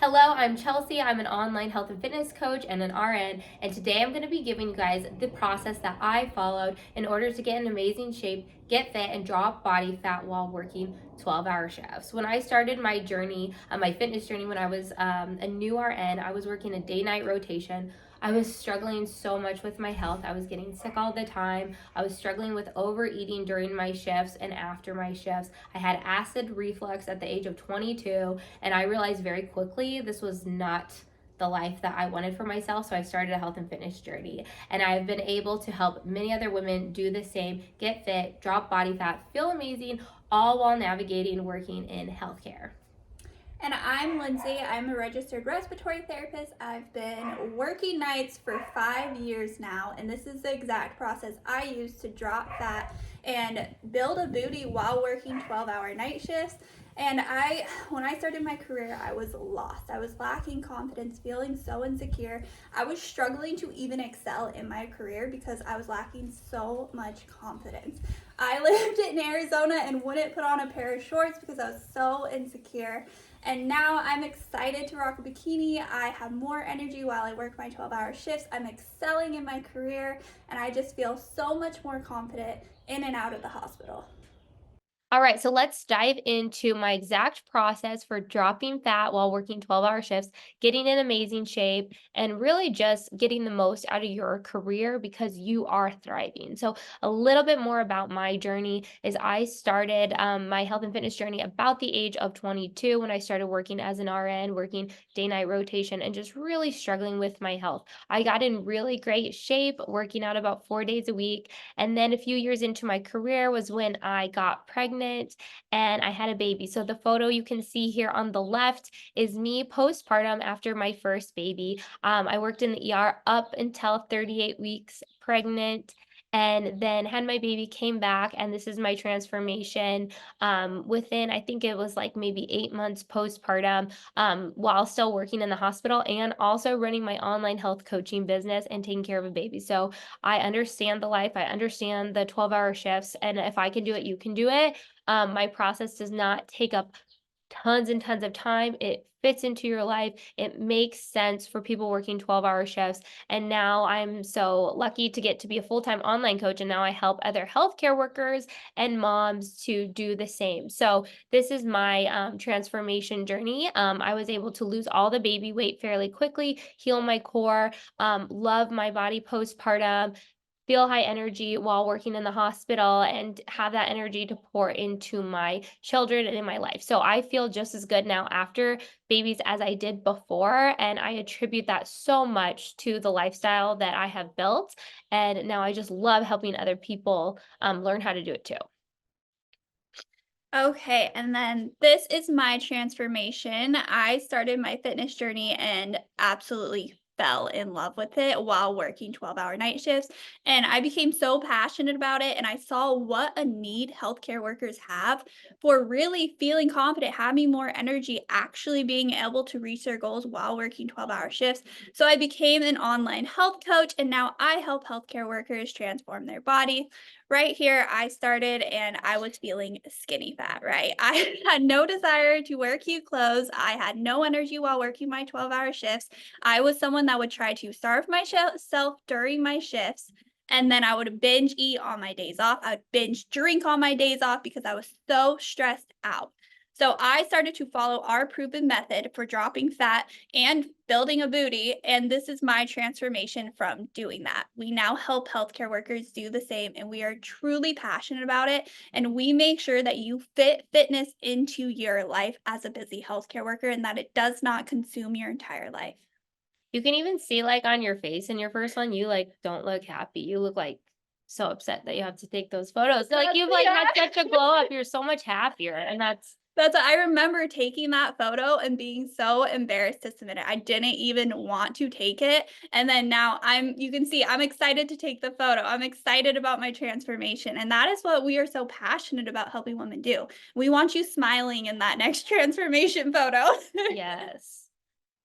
Hello, I'm Chelsea. I'm an online health and fitness coach and an RN, and today I'm going to be giving you guys the process that I followed in order to get in amazing shape, get fit, and drop body fat while working 12-hour shifts. When I started my journey, my fitness journey, when I was a new RN, I was working a day-night rotation. I was struggling so much with my health. I was getting sick all the time. I was struggling with overeating during my shifts and after my shifts. I had acid reflux at the age of 22, and I realized very quickly this was not the life that I wanted for myself. So I started a health and fitness journey. And I've been able to help many other women do the same, get fit, drop body fat, feel amazing, all while navigating working in healthcare. And I'm Lindsay. I'm a registered respiratory therapist. I've been working nights for 5 years now, and this is the exact process I use to drop fat and build a booty while working 12-hour night shifts. And when I started my career, I was lost. I was lacking confidence, feeling so insecure. I was struggling to even excel in my career because I was lacking so much confidence. I lived in Arizona and wouldn't put on a pair of shorts because I was so insecure. And now I'm excited to rock a bikini. I have more energy while I work my 12-hour shifts. I'm excelling in my career, and I just feel so much more confident in and out of the hospital. All right, so let's dive into my exact process for dropping fat while working 12-hour shifts, getting in amazing shape, and really just getting the most out of your career because you are thriving. So, a little bit more about my journey is I started my health and fitness journey about the age of 22 when I started working as an RN, working day night rotation, and just really struggling with my health. I got in really great shape, working out about 4 days a week. And then a few years into my career was when I got pregnant and I had a baby. So the photo you can see here on the left is me postpartum after my first baby. I worked in the ER up until 38 weeks pregnant and then had my baby, came back, and this is my transformation within, I think it was like maybe 8 months postpartum, while still working in the hospital and also running my online health coaching business and taking care of a baby. So I understand the life. I understand the 12-hour shifts. And if I can do it, you can do it. My process does not take up tons and tons of time. It fits into your life. It makes sense for people working 12-hour shifts. And now I'm so lucky to get to be a full-time online coach. And now I help other healthcare workers and moms to do the same. So this is my transformation journey. I was able to lose all the baby weight fairly quickly, heal my core, love my body postpartum, feel high energy while working in the hospital, and have that energy to pour into my children and in my life. So I feel just as good now after babies as I did before. And I attribute that so much to the lifestyle that I have built. And now I just love helping other people learn how to do it too. Okay, and then this is my transformation. I started my fitness journey and absolutely fell in love with it while working 12-hour night shifts. And I became so passionate about it. And I saw what a need healthcare workers have for really feeling confident, having more energy, actually being able to reach their goals while working 12-hour shifts. So I became an online health coach, and now I help healthcare workers transform their body. Right here, I started and I was feeling skinny fat, right? I had no desire to wear cute clothes. I had no energy while working my 12-hour shifts. I was someone that would try to starve myself during my shifts. And then I would binge eat on my days off. I would binge drink on my days off because I was so stressed out. So I started to follow our proven method for dropping fat and building a booty. And this is my transformation from doing that. We now help healthcare workers do the same, and we are truly passionate about it. And we make sure that you fit fitness into your life as a busy healthcare worker and that it does not consume your entire life. You can even see like on your face in your first one, you like don't look happy. You look like so upset that you have to take those photos. So, like you've like Yeah. had such a glow up. You're so much happier. And That's I remember taking that photo and being so embarrassed to submit it. I didn't even want to take it. And then now you can see I'm excited to take the photo. I'm excited about my transformation. And that is what we are so passionate about helping women do. We want you smiling in that next transformation photo. yes.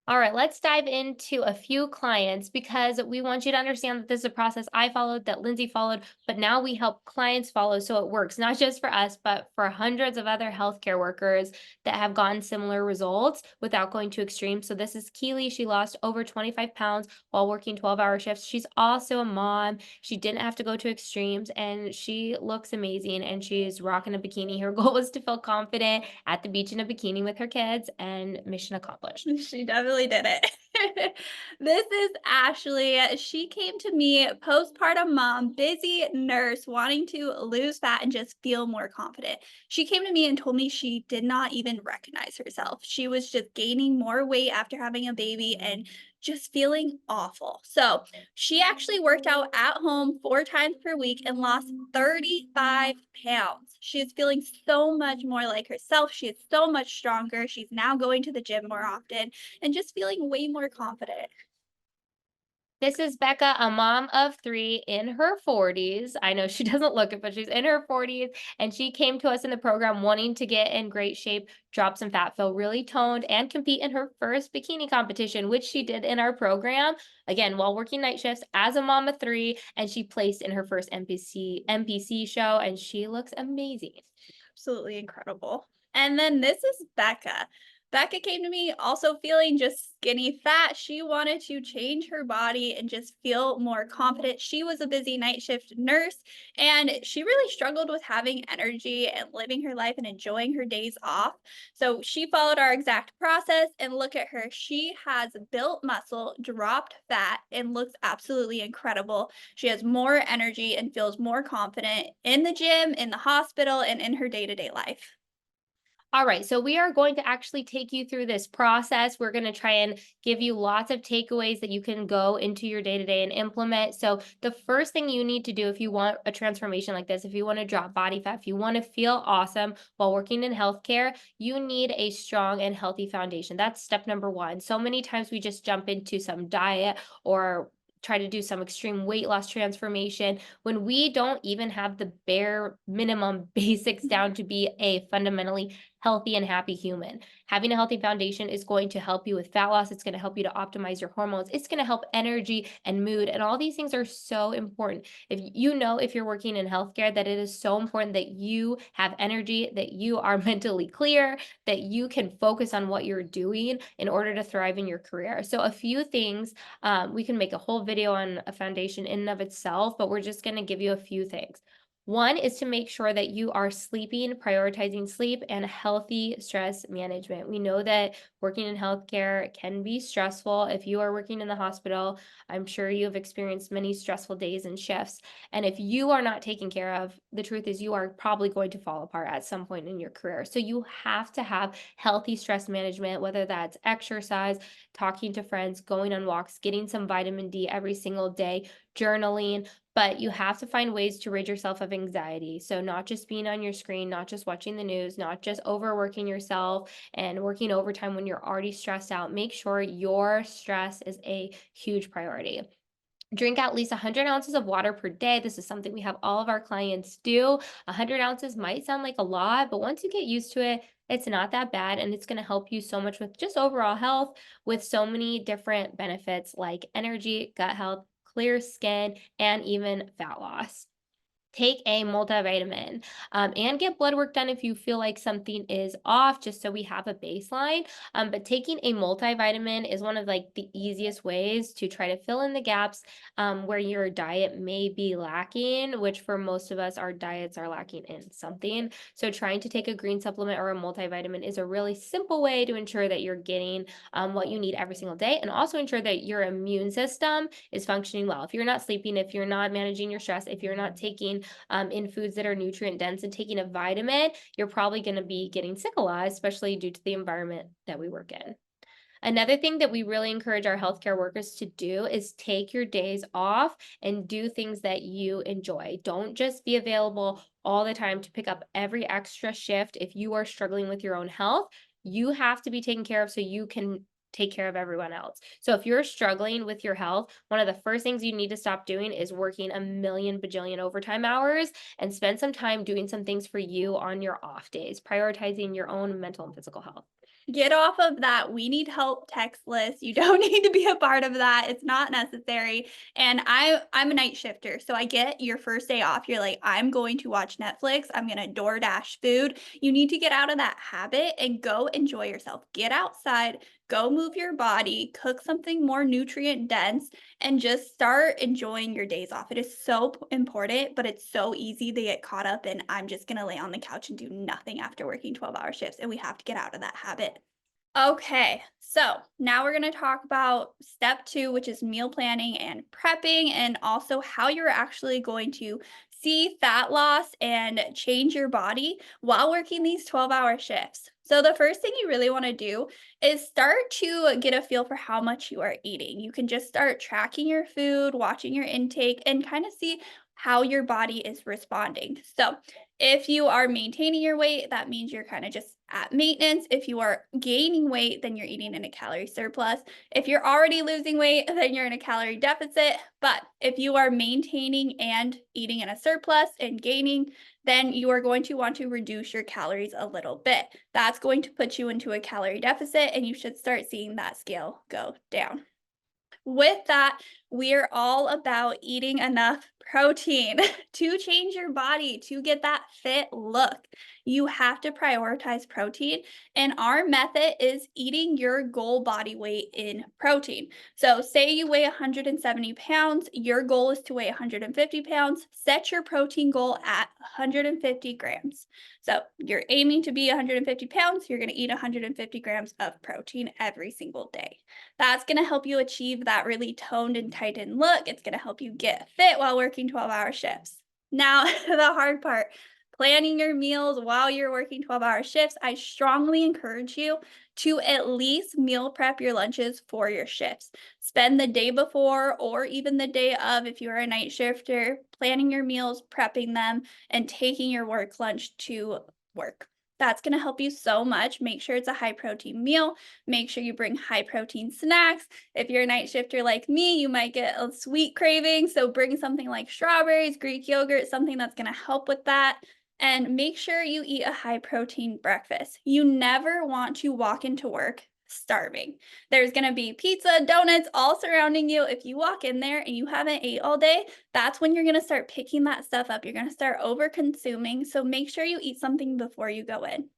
All right, let's dive into a few clients because we want you to understand that this is a process I followed, that Lindsay followed, but now we help clients follow so it works, not just for us, but for hundreds of other healthcare workers that have gotten similar results without going to extremes. So this is Keely. She lost over 25 pounds while working 12-hour shifts. She's also a mom. She didn't have to go to extremes and she looks amazing and she's rocking a bikini. Her goal was to feel confident at the beach in a bikini with her kids, and mission accomplished. She definitely did it. This is Ashley. She came to me postpartum mom, busy nurse, wanting to lose fat and just feel more confident. She came to me and told me she did not even recognize herself. She was just gaining more weight after having a baby and just feeling awful. So she actually worked out at home 4 times per week and lost 35 pounds. She is feeling so much more like herself. She is so much stronger. She's now going to the gym more often and just feeling way more confident. This is Becca, a mom of 3 in her 40s. I know she doesn't look it, but she's in her 40s, and she came to us in the program wanting to get in great shape, drop some fat, feel really toned, and compete in her first bikini competition, which she did in our program, again, while working night shifts as a mom of 3, and she placed in her first NPC show, and she looks amazing. Absolutely incredible. And then this is Becca. Becca came to me also feeling just skinny fat. She wanted to change her body and just feel more confident. She was a busy night shift nurse and she really struggled with having energy and living her life and enjoying her days off. So she followed our exact process and look at her. She has built muscle, dropped fat, and looks absolutely incredible. She has more energy and feels more confident in the gym, in the hospital, and in her day-to-day life. All right, so we are going to actually take you through this process. We're going to try and give you lots of takeaways that you can go into your day to day and implement. So, the first thing you need to do if you want a transformation like this, if you want to drop body fat, if you want to feel awesome while working in healthcare, you need a strong and healthy foundation. That's step number one. So many times we just jump into some diet or try to do some extreme weight loss transformation when we don't even have the bare minimum basics down to be a fundamentally healthy and happy human. Having a healthy foundation is going to help you with fat loss. It's going to help you to optimize your hormones. It's going to help energy and mood. And all these things are so important. If you're working in healthcare, that it is so important that you have energy, that you are mentally clear, that you can focus on what you're doing in order to thrive in your career. So, a few things we can make a whole video on a foundation in and of itself, but we're just going to give you a few things. One is to make sure that you are sleeping, prioritizing sleep and healthy stress management. We know that working in healthcare can be stressful. If you are working in the hospital, I'm sure you have experienced many stressful days and shifts. And if you are not taken care of, the truth is you are probably going to fall apart at some point in your career. So you have to have healthy stress management, whether that's exercise, talking to friends, going on walks, getting some vitamin D every single day, journaling, but you have to find ways to rid yourself of anxiety. So, not just being on your screen, not just watching the news, not just overworking yourself and working overtime when you're already stressed out. Make sure your stress is a huge priority. Drink at least 100 ounces of water per day. This is something we have all of our clients do. 100 ounces might sound like a lot, but once you get used to it, it's not that bad. And it's going to help you so much with just overall health, with so many different benefits like energy, gut health, clear skin, and even fat loss. Take a multivitamin, and get blood work done if you feel like something is off, just so we have a baseline. But taking a multivitamin is one of like the easiest ways to try to fill in the gaps where your diet may be lacking, which for most of us, our diets are lacking in something. So trying to take a green supplement or a multivitamin is a really simple way to ensure that you're getting what you need every single day, and also ensure that your immune system is functioning well. If you're not sleeping, if you're not managing your stress, if you're not taking in foods that are nutrient dense and taking a vitamin, you're probably going to be getting sick a lot, especially due to the environment that we work in. Another thing that we really encourage our healthcare workers to do is take your days off and do things that you enjoy. Don't just be available all the time to pick up every extra shift. If you are struggling with your own health, you have to be taken care of so you can take care of everyone else. So if you're struggling with your health, one of the first things you need to stop doing is working a million bajillion overtime hours and spend some time doing some things for you on your off days, prioritizing your own mental and physical health. Get off of that "we need help" text list. You don't need to be a part of that. It's not necessary. And I'm a night shifter, so I get your first day off. You're like, "I'm going to watch Netflix. I'm gonna DoorDash food." You need to get out of that habit and go enjoy yourself. Get outside, go move your body, cook something more nutrient dense, and just start enjoying your days off. It is so important, but it's so easy to get caught up in, "I'm just gonna lay on the couch and do nothing after working 12-hour shifts," and we have to get out of that habit. Okay, so now we're going to talk about step two, which is meal planning and prepping, and also how you're actually going to see fat loss and change your body while working these 12-hour shifts. So, the first thing you really want to do is start to get a feel for how much you are eating. You can just start tracking your food, watching your intake, and kind of see how your body is responding. So, if you are maintaining your weight, that means you're kind of just at maintenance. If you are gaining weight, then you're eating in a calorie surplus. If you're already losing weight, then you're in a calorie deficit. But if you are maintaining and eating in a surplus and gaining, then you are going to want to reduce your calories a little bit. That's going to put you into a calorie deficit, and you should start seeing that scale go down. With that, we're all about eating enough protein to change your body, to get that fit look. You have to prioritize protein, and our method is eating your goal body weight in protein. So, say you weigh 170 pounds, your goal is to weigh 150 pounds. Set your protein goal at 150 grams. So, you're aiming to be 150 pounds, you're going to eat 150 grams of protein every single day. That's gonna help you achieve that really toned and tightened look. It's gonna help you get fit while working 12-hour shifts. Now, the hard part, planning your meals while you're working 12-hour shifts. I strongly encourage you to at least meal prep your lunches for your shifts. Spend the day before or even the day of, if you're a night shifter, planning your meals, prepping them, and taking your work lunch to work. That's going to help you so much. Make sure it's a high protein meal. Make sure you bring high protein snacks. If you're a night shifter like me, you might get a sweet craving. So bring something like strawberries, Greek yogurt, something that's going to help with that. And make sure you eat a high protein breakfast. You never want to walk into work starving. There's going to be pizza, donuts all surrounding you. If you walk in there and you haven't ate all day, that's when you're going to start picking that stuff up. You're going to start over consuming. So make sure you eat something before you go in.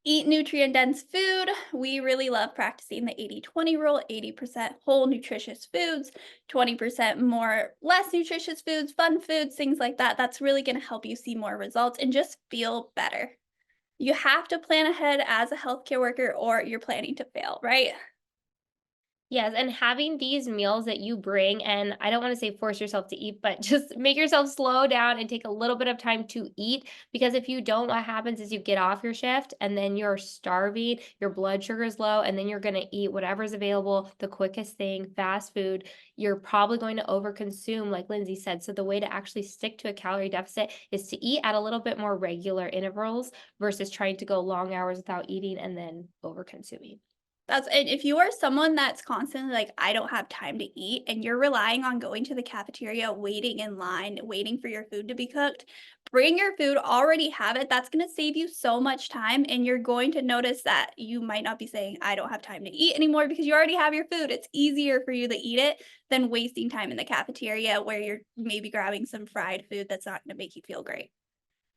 Eat nutrient dense food. We really love practicing the 80-20 rule, 80% whole nutritious foods, 20% more less nutritious foods, fun foods, things like that. That's really going to help you see more results and just feel better. You have to plan ahead as a healthcare worker or you're planning to fail, right? Yes, and having these meals that you bring, and I don't want to say force yourself to eat, but just make yourself slow down and take a little bit of time to eat. Because if you don't, what happens is you get off your shift and then you're starving, your blood sugar is low, and then you're going to eat whatever's available, the quickest thing, fast food. You're probably going to overconsume, like Lindsay said. So the way to actually stick to a calorie deficit is to eat at a little bit more regular intervals versus trying to go long hours without eating and then overconsuming. That's and if you are someone that's constantly like, "I don't have time to eat," and you're relying on going to the cafeteria, waiting in line, waiting for your food to be cooked, bring your food, already have it. That's gonna save you so much time, and you're going to notice that you might not be saying, "I don't have time to eat" anymore because you already have your food. It's easier for you to eat it than wasting time in the cafeteria where you're maybe grabbing some fried food that's not gonna make you feel great.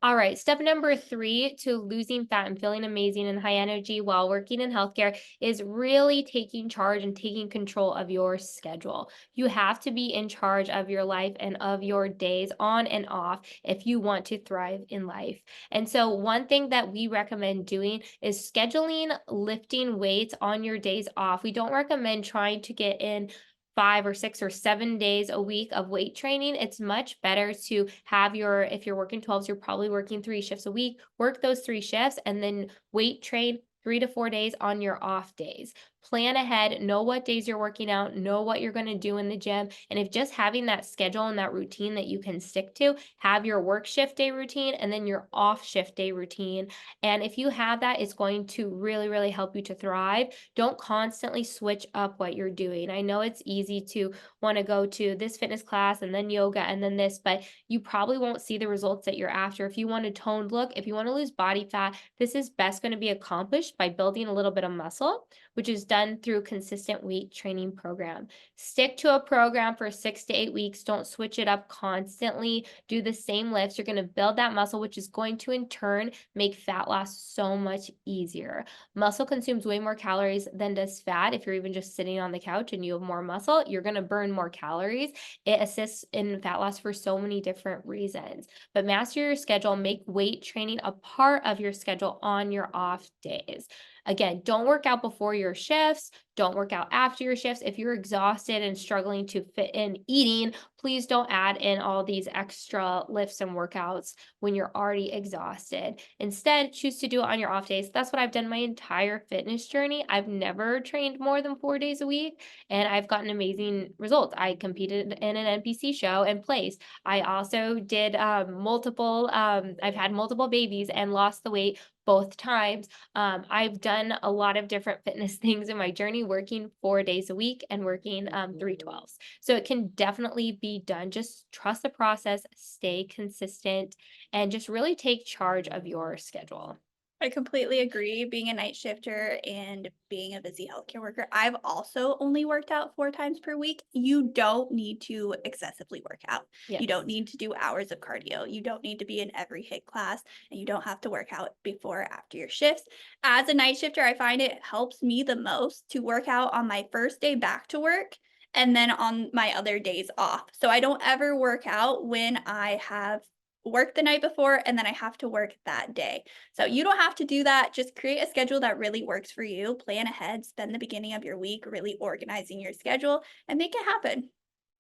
All right, step number three to losing fat and feeling amazing and high energy while working in healthcare is really taking charge and taking control of your schedule. You have to be in charge of your life and of your days on and off if you want to thrive in life. And so, one thing that we recommend doing is scheduling lifting weights on your days off. We don't recommend trying to get in 5 or 6 or 7 days a week of weight training. It's much better to have if you're working 12s, you're probably working 3 shifts a week, work those 3 shifts and then weight train 3 to 4 days on your off days. Plan ahead, know what days you're working out, know what you're going to do in the gym. And if just having that schedule and that routine that you can stick to, have your work shift day routine and then your off shift day routine. And if you have that, it's going to really, really help you to thrive. Don't constantly switch up what you're doing. I know it's easy to want to go to this fitness class and then yoga and then this, but you probably won't see the results that you're after. If you want a toned look, if you want to lose body fat, this is best going to be accomplished accomplished by building a little bit of muscle, which is done through consistent weight training program. Stick to a program for 6 to 8 weeks. Don't switch it up constantly. Do the same lifts. You're going to build that muscle, which is going to in turn make fat loss so much easier. Muscle consumes way more calories than does fat. If you're even just sitting on the couch and you have more muscle, you're going to burn more calories. It assists in fat loss for so many different reasons. But master your schedule, make weight training a part of your schedule on your off days. Again, don't work out before your shifts. Don't work out after your shifts. If you're exhausted and struggling to fit in eating, please don't add in all these extra lifts and workouts when you're already exhausted. Instead, choose to do it on your off days. That's what I've done my entire fitness journey. I've never trained more than 4 days a week, and I've gotten amazing results. I competed in an NPC show and placed. I also did I've had multiple babies and lost the weight both times. I've done a lot of different fitness things in my journey, working 4 days a week and working 312s. So it can definitely be done. Just trust the process, stay consistent, and just really take charge of your schedule. I completely agree. Being a night shifter and being a busy healthcare worker, I've also only worked out 4 times per week. You don't need to excessively work out. You don't Yes. need to do hours of cardio. You don't need to be in every HIIT class, and you don't have to work out before or after your shifts. As a night shifter, I find it helps me the most to work out on my first day back to work and then on my other days off. So I don't ever work out when I have worked the night before and then I have to work that day. So you don't have to do that. Just create a schedule that really works for you. Plan ahead, spend the beginning of your week really organizing your schedule and make it happen.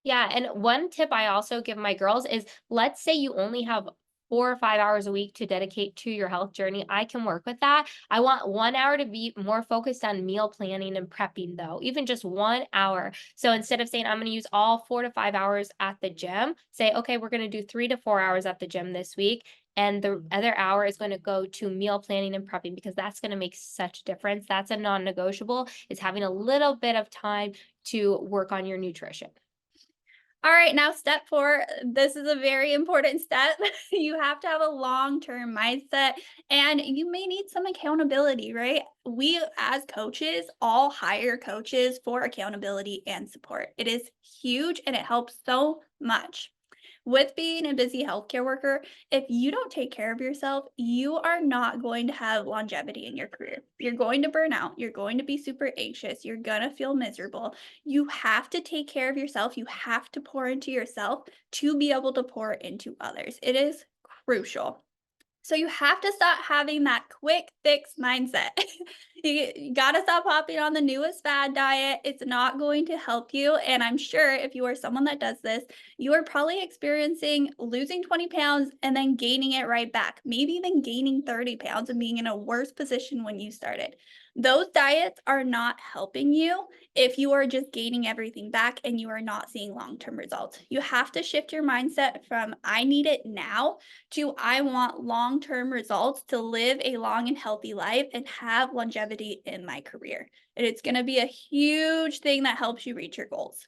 Yeah, and one tip I also give my girls is, let's say you only have 4 or 5 hours a week to dedicate to your health journey. I can work with that. I want 1 hour to be more focused on meal planning and prepping, though, even just 1 hour. So instead of saying I'm going to use all 4 to 5 hours at the gym, say, okay, we're going to do 3 to 4 hours at the gym this week. And the other hour is going to go to meal planning and prepping because that's going to make such a difference. That's a non negotiable, is having a little bit of time to work on your nutrition. All right, now step 4. This is a very important step. You have to have a long-term mindset and you may need some accountability, right? We as coaches all hire coaches for accountability and support. It is huge and it helps so much. With being a busy healthcare worker, if you don't take care of yourself, you are not going to have longevity in your career. You're going to burn out. You're going to be super anxious. You're going to feel miserable. You have to take care of yourself. You have to pour into yourself to be able to pour into others. It is crucial. So you have to stop having that quick fix mindset. You got to stop hopping on the newest fad diet. It's not going to help you. And I'm sure if you are someone that does this, you are probably experiencing losing 20 pounds and then gaining it right back. Maybe even gaining 30 pounds and being in a worse position when you started. Those diets are not helping you if you are just gaining everything back and you are not seeing long term results. You have to shift your mindset from I need it now to I want long term results to live a long and healthy life and have longevity in my career. And it's going to be a huge thing that helps you reach your goals.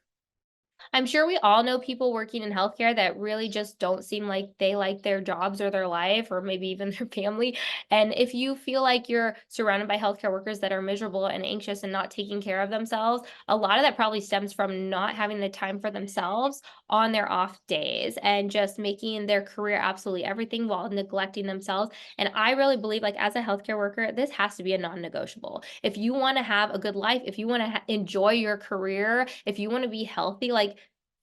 I'm sure we all know people working in healthcare that really just don't seem like they like their jobs or their life or maybe even their family. And if you feel like you're surrounded by healthcare workers that are miserable and anxious and not taking care of themselves, a lot of that probably stems from not having the time for themselves on their off days and just making their career absolutely everything while neglecting themselves. And I really believe, like, as a healthcare worker, this has to be a non-negotiable. If you want to have a good life, if you want to enjoy your career, if you want to be healthy, like,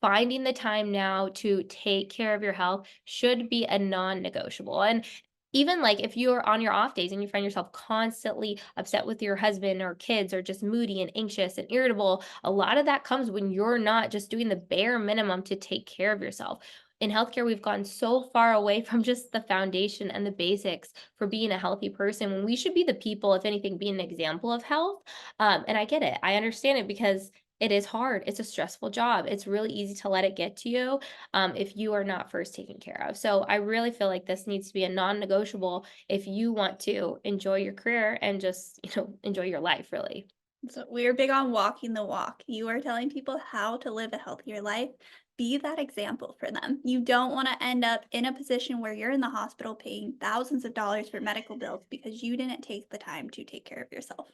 finding the time now to take care of your health should be a non-negotiable. And even like if you're on your off days and you find yourself constantly upset with your husband or kids or just moody and anxious and irritable, a lot of that comes when you're not just doing the bare minimum to take care of yourself. In healthcare, we've gone so far away from just the foundation and the basics for being a healthy person when we should be the people, if anything, being an example of health. And I get it. I understand it because it is hard. It's a stressful job. It's really easy to let it get to you if you are not first taken care of. So I really feel like this needs to be a non-negotiable if you want to enjoy your career and just, enjoy your life, really. So we're big on walking the walk. You are telling people how to live a healthier life. be that example for them. You don't want to end up in a position where you're in the hospital paying thousands of dollars for medical bills because you didn't take the time to take care of yourself.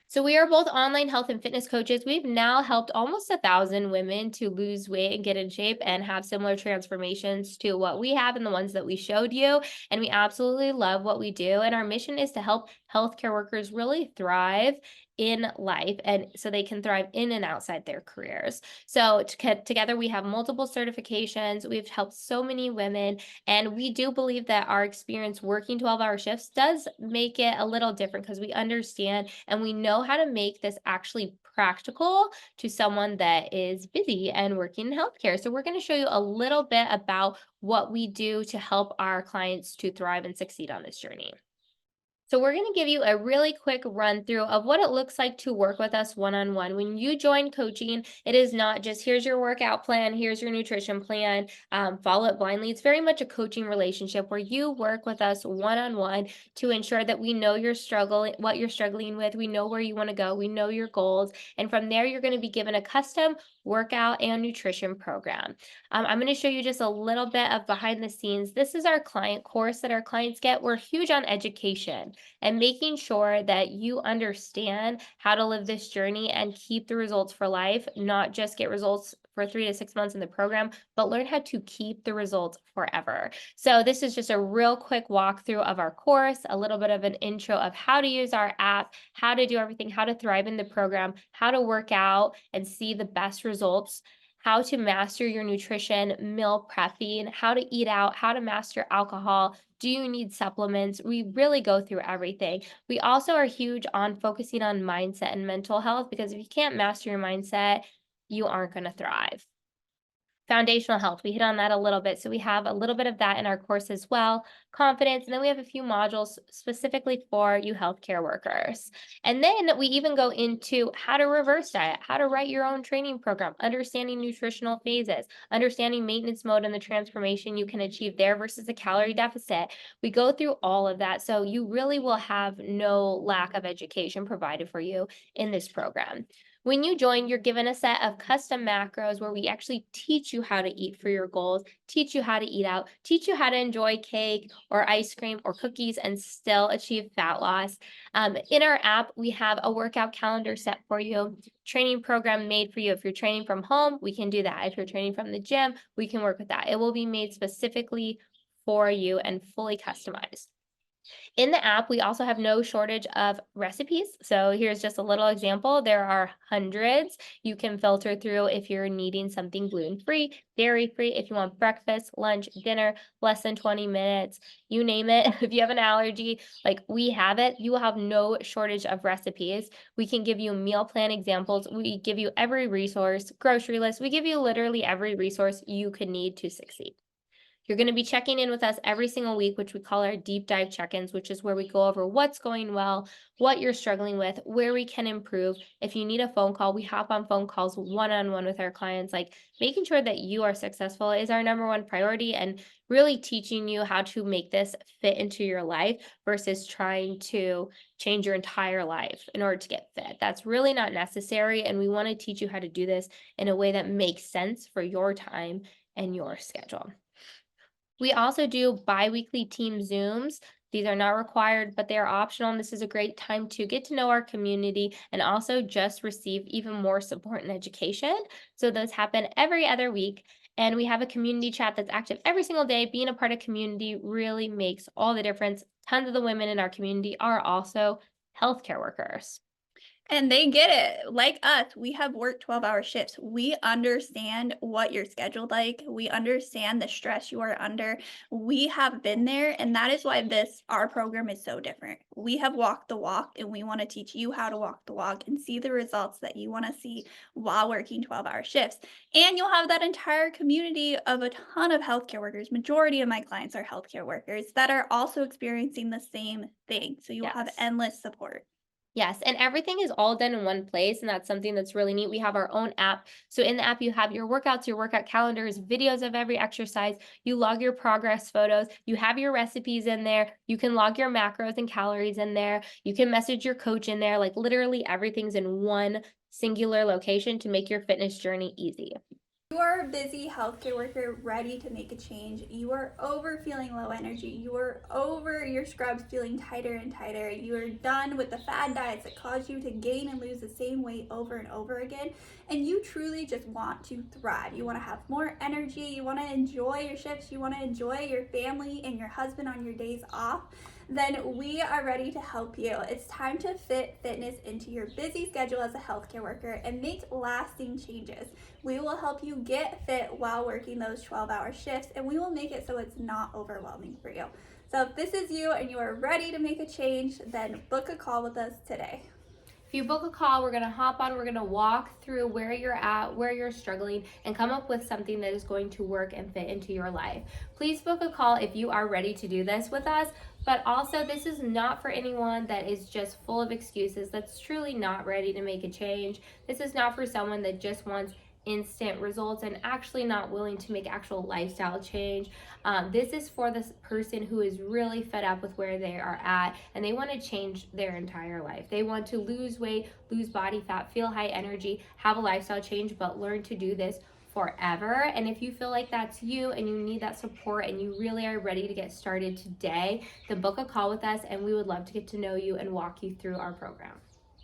So we are both online health and fitness coaches. We've now helped almost 1,000 women to lose weight and get in shape and have similar transformations to what we have and the ones that we showed you. And we absolutely love what we do. And our mission is to help healthcare workers really thrive in life and so they can thrive in and outside their careers. So together we have multiple certifications. We've helped so many women, and we do believe that our experience working 12-hour shifts does make it a little different because we understand and we know how to make this actually practical to someone that is busy and working in healthcare. So we're going to show you a little bit about what we do to help our clients to thrive and succeed on this journey. So we're going to give you a really quick run through of what it looks like to work with us one-on-one. When you join coaching, it is not just here's your workout plan, here's your nutrition plan, follow it blindly. It's very much a coaching relationship where you work with us one-on-one to ensure that we know your struggle, what you're struggling with, we know where you want to go, we know your goals, and from there you're going to be given a custom workout and nutrition program. I'm going to show you just a little bit of behind the scenes. This is our client course that our clients get. We're huge on education and making sure that you understand how to live this journey and keep the results for life, not just get results for 3 to 6 months in the program, but learn how to keep the results forever. So this is just a real quick walkthrough of our course, a little bit of an intro of how to use our app, how to do everything, how to thrive in the program, how to work out and see the best results, how to master your nutrition, meal prepping, how to eat out, how to master alcohol. Do you need supplements? We really go through everything. We also are huge on focusing on mindset and mental health because if you can't master your mindset, you aren't going to thrive. Foundational health, we hit on that a little bit. So we have a little bit of that in our course as well. Confidence, and then we have a few modules specifically for you healthcare workers. And then we even go into how to reverse diet, how to write your own training program, understanding nutritional phases, understanding maintenance mode and the transformation you can achieve there versus a calorie deficit. We go through all of that. So you really will have no lack of education provided for you in this program. When you join, you're given a set of custom macros where we actually teach you how to eat for your goals, teach you how to eat out, teach you how to enjoy cake or ice cream or cookies and still achieve fat loss. In our app, we have a workout calendar set for you, training program made for you. If you're training from home, we can do that. If you're training from the gym, we can work with that. It will be made specifically for you and fully customized. In the app, we also have no shortage of recipes. So here's just a little example. There are hundreds. You can filter through if you're needing something gluten-free, dairy-free, if you want breakfast, lunch, dinner, less than 20 minutes, you name it. If you have an allergy, like we have it, you will have no shortage of recipes. We can give you meal plan examples. We give you every resource, grocery list. We give you literally every resource you could need to succeed. You're going to be checking in with us every single week, which we call our deep dive check-ins, which is where we go over what's going well, what you're struggling with, where we can improve. If you need a phone call, we hop on phone calls one-on-one with our clients. Like making sure that you are successful is our number one priority, and really teaching you how to make this fit into your life versus trying to change your entire life in order to get fit. That's really not necessary. And we want to teach you how to do this in a way that makes sense for your time and your schedule. We also do bi-weekly team Zooms. These are not required, but they are optional. And this is a great time to get to know our community and also just receive even more support and education. So those happen every other week. And we have a community chat that's active every single day. Being a part of community really makes all the difference. Tons of the women in our community are also healthcare workers. And they get it. Like us, we have worked 12-hour shifts. We understand what you're scheduled like. We understand the stress you are under. We have been there, and that is why our program is so different. We have walked the walk, and we want to teach you how to walk the walk and see the results that you want to see while working 12-hour shifts. And you'll have that entire community of a ton of healthcare workers. Majority of my clients are healthcare workers that are also experiencing the same thing. So you'll have Yes. endless support. Yes, and everything is all done in one place, and that's something that's really neat. We have our own app. So in the app, you have your workouts, your workout calendars, videos of every exercise. You log your progress photos. You have your recipes in there. You can log your macros and calories in there. You can message your coach in there. Like literally everything's in one singular location to make your fitness journey easy. You are a busy healthcare worker ready to make a change. You are over feeling low energy. You are over your scrubs feeling tighter and tighter. You are done with the fad diets that cause you to gain and lose the same weight over and over again. And you truly just want to thrive. You want to have more energy. You want to enjoy your shifts. You want to enjoy your family and your husband on your days off. Then we are ready to help you. It's time to fit fitness into your busy schedule as a healthcare worker and make lasting changes. We will help you get fit while working those 12-hour shifts, and we will make it so it's not overwhelming for you. So if this is you and you are ready to make a change, then book a call with us today. If you book a call, we're going to hop on, we're going to walk through where you're at, where you're struggling, and come up with something that is going to work and fit into your life. Please book a call if you are ready to do this with us. But also, this is not for anyone that is just full of excuses, that's truly not ready to make a change. This is not for someone that just wants instant results and actually not willing to make actual lifestyle change. This is for this person who is really fed up with where they are at and they want to change their entire life. They want to lose weight, lose body fat, feel high energy, have a lifestyle change, but learn to do this forever. And if you feel like that's you and you need that support and you really are ready to get started today, then book a call with us and we would love to get to know you and walk you through our program.